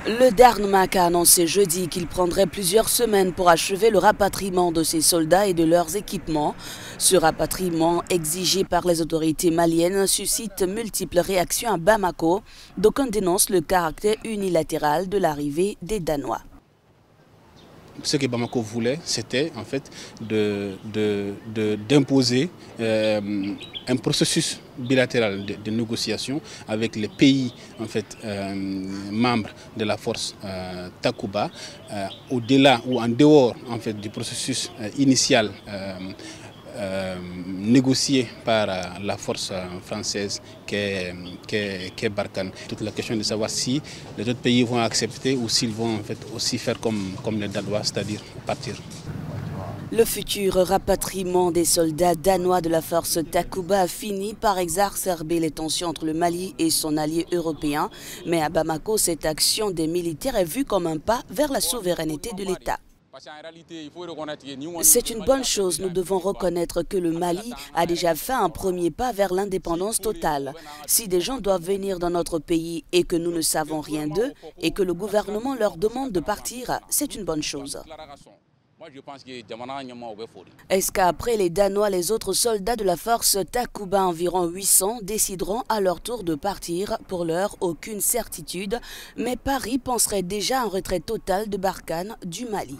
Le Danemark a annoncé jeudi qu'il prendrait plusieurs semaines pour achever le rapatriement de ses soldats et de leurs équipements. Ce rapatriement, exigé par les autorités maliennes, suscite multiples réactions à Bamako. D'aucuns dénoncent le caractère unilatéral de l'arrivée des Danois. Ce que Bamako voulait, c'était en fait d'imposer un processus bilatéral de négociation avec les pays en fait, membres de la force Takuba, au-delà ou en dehors en fait, du processus initial négocié par la force française qu'est Barkhane. Toute la question de savoir si les autres pays vont accepter ou s'ils vont en fait, aussi faire comme les Danois, c'est-à-dire partir. Le futur rapatriement des soldats danois de la force Takuba a fini par exacerber les tensions entre le Mali et son allié européen. Mais à Bamako, cette action des militaires est vue comme un pas vers la souveraineté de l'État. C'est une bonne chose, nous devons reconnaître que le Mali a déjà fait un premier pas vers l'indépendance totale. Si des gens doivent venir dans notre pays et que nous ne savons rien d'eux et que le gouvernement leur demande de partir, c'est une bonne chose. Est-ce qu'après les Danois, les autres soldats de la force Takuba, environ 800, décideront à leur tour de partir? Pour l'heure, aucune certitude, mais Paris penserait déjà à un retrait total de Barkhane du Mali.